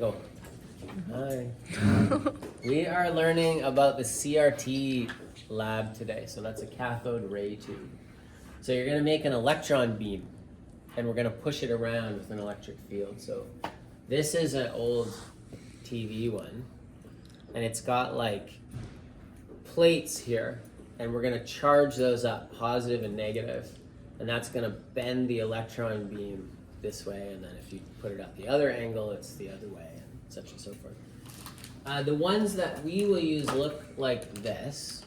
Go. Hi. We are learning about the CRT Lab today. So that's a cathode ray tube. So you're going to make an electron beam and we're going to push it around with an electric field. So this is an old TV one and it's got like plates here and we're going to charge those up, positive and negative, and that's going to bend the electron beam this way, and then if you put it at the other angle, it's the other way, and such and so forth. The ones that we will use look like this.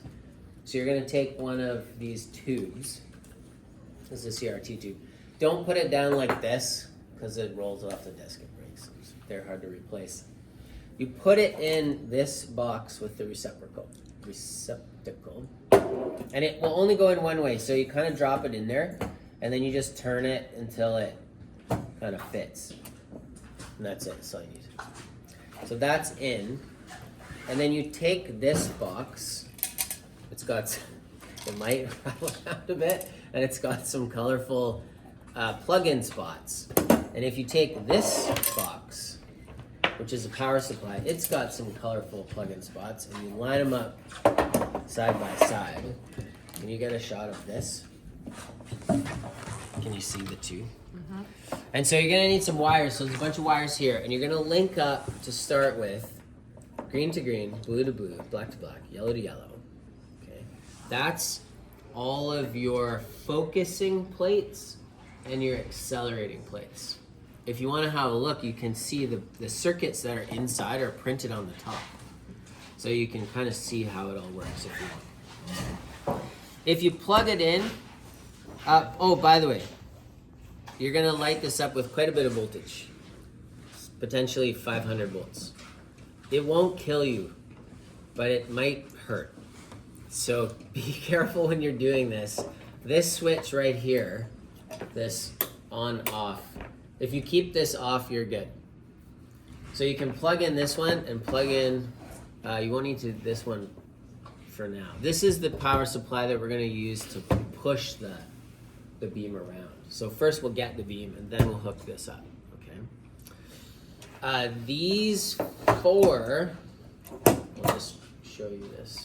So you're going to take one of these tubes. This is a CRT tube. Don't put it down like this, because it rolls off the disc, it breaks. They're hard to replace. You put it in this box with the receptacle, and it will only go in one way. So you kind of drop it in there, and then you just turn it until it kind of fits, and that's it. That's all you need. So that's in, and then you take this box. It's got, it might rattle around a bit, and it's got some colorful plug-in spots. And if you take this box, which is a power supply, it's got some colorful plug-in spots, and you line them up side by side. Can you get a shot of this? Can you see the two? And so you're gonna need some wires. So there's a bunch of wires here, and you're gonna link up to start with green to green, blue to blue, black to black, yellow to yellow. Okay, that's all of your focusing plates and your accelerating plates. If you want to have a look, you can see the circuits that are inside are printed on the top, so you can kind of see how it all works if you want. If you plug it in, oh, by the way, you're going to light this up with quite a bit of voltage, potentially 500 volts. It won't kill you, but it might hurt. So be careful when you're doing this. This switch right here, this on-off, if you keep this off, you're good. So you can plug in this one and plug in, you won't need to this one for now. This is the power supply that we're going to use to push the beam around. So first we'll get the beam and then we'll hook this up, okay? These four, I'll just show you this.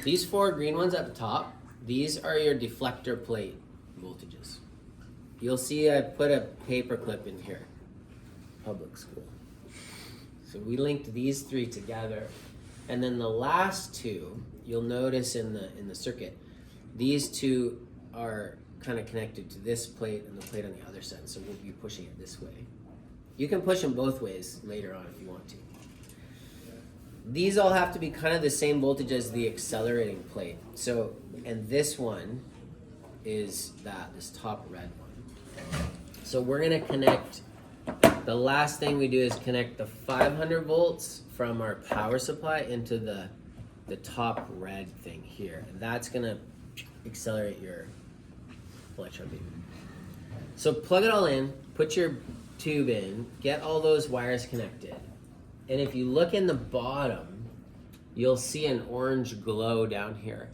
These four green ones at the top, these are your deflector plate voltages. You'll see I put a paper clip in here, public school. So we linked these three together. And then the last two, you'll notice in the circuit, these two are kind of connected to this plate and the plate on the other side, so we'll be pushing it this way. You can push them both ways later on if you want to. These all have to be kind of the same voltage as the accelerating plate. So, and this one is this top red one. So we're gonna connect, the last thing we do is connect the 500 volts from our power supply into the top red thing here. And that's gonna accelerate your electron beam. So plug it all in, put your tube in, get all those wires connected, and if you look in the bottom, you'll see an orange glow down here.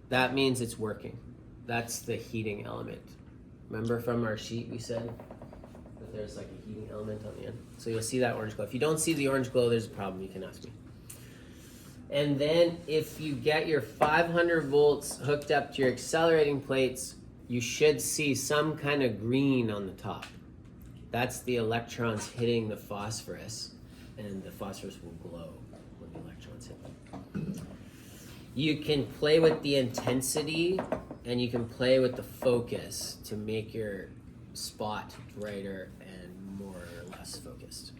That means it's working. That's the heating element. Remember from our sheet we said that there's like a heating element on the end? So you'll see that orange glow. If you don't see the orange glow, there's a problem, you can ask me. And then if you get your 500 volts hooked up to your accelerating plates, you should see some kind of green on the top. That's the electrons hitting the phosphorus, and the phosphorus will glow when the electrons hit them. You can play with the intensity, and you can play with the focus to make your spot brighter and more or less focused.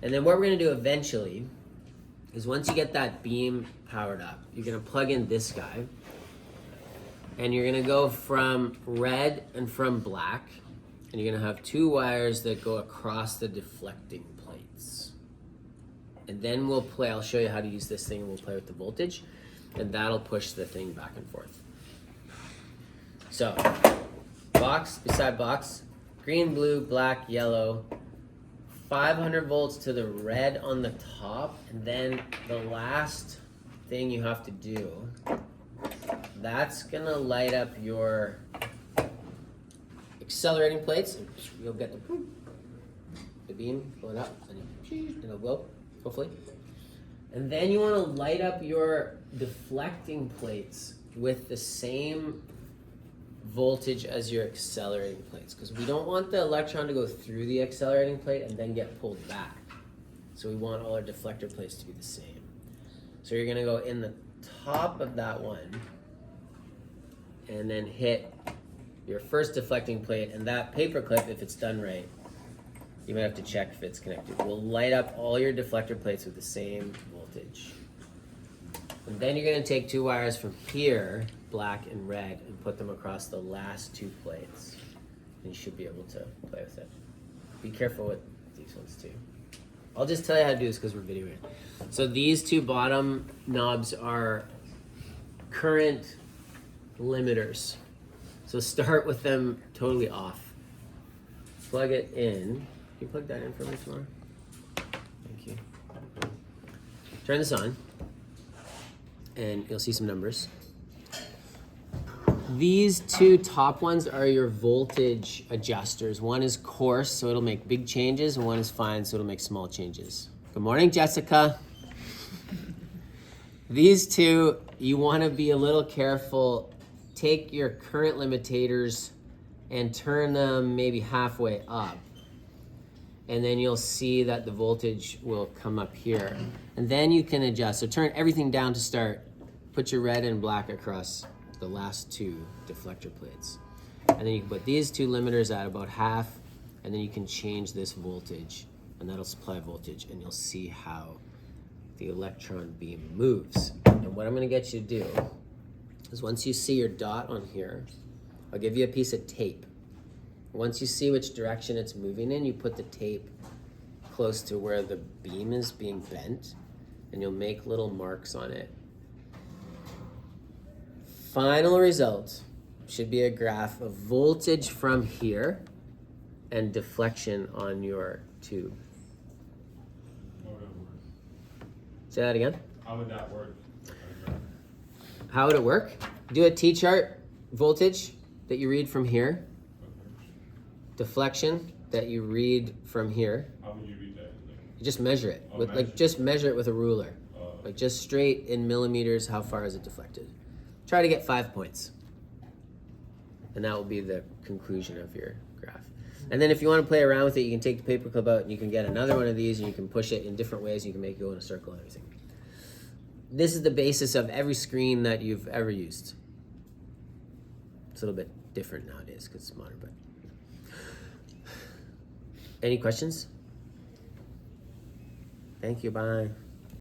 And then what we're going to do eventually is once you get that beam powered up, you're going to plug in this guy, and you're gonna go from red and from black, and you're gonna have two wires that go across the deflecting plates. And then I'll show you how to use this thing, and we'll play with the voltage, and that'll push the thing back and forth. So, box beside box, green, blue, black, yellow, 500 volts to the red on the top, and then the last thing you have to do, that's gonna light up your accelerating plates. You'll get the the beam going up, and it'll glow, hopefully. And then you want to light up your deflecting plates with the same voltage as your accelerating plates, because we don't want the electron to go through the accelerating plate and then get pulled back. So we want all our deflector plates to be the same. So you're going to go in the top of that one and then hit your first deflecting plate, and that paper clip, if it's done right, you might have to check if it's connected, will light up all your deflector plates with the same voltage. And then you're going to take 2 wires from here, black and red, and put them across the last 2 plates. And you should be able to play with it. Be careful with these ones too. I'll just tell you how to do this because we're videoing. So these 2 bottom knobs are current limiters. So start with them totally off. Plug it in. Can you plug that in for me tomorrow? Thank you. Turn this on, and you'll see some numbers. These 2 top ones are your voltage adjusters. One is coarse, so it'll make big changes, and one is fine, so it'll make small changes. Good morning, Jessica. These 2, you want to be a little careful. Take your current limitators and turn them maybe halfway up. And then you'll see that the voltage will come up here. And then you can adjust. So turn everything down to start. Put your red and black across the last 2 deflector plates. And then you can put these 2 limiters at about half, and then you can change this voltage, and that'll supply voltage, and you'll see how the electron beam moves. And what I'm gonna get you to do is, once you see your dot on here, I'll give you a piece of tape. Once you see which direction it's moving in, you put the tape close to where the beam is being bent, and you'll make little marks on it. Final result should be a graph of voltage from here and deflection on your tube. Say that again. How would that work? How would it work? Do a T-chart voltage that you read from here. Deflection that you read from here. How would you read that? You just measure it. Oh, with measure. like just measure it with a ruler. Oh. Like just straight in millimeters, how far is it deflected? Try to get 5 points. And that will be the conclusion of your graph. And then if you want to play around with it, you can take the paper clip out and you can get another one of these and you can push it in different ways. You can make it go in a circle and everything. This is the basis of every screen that you've ever used. It's a little bit different nowadays because it's modern, but. Any questions? Thank you, bye.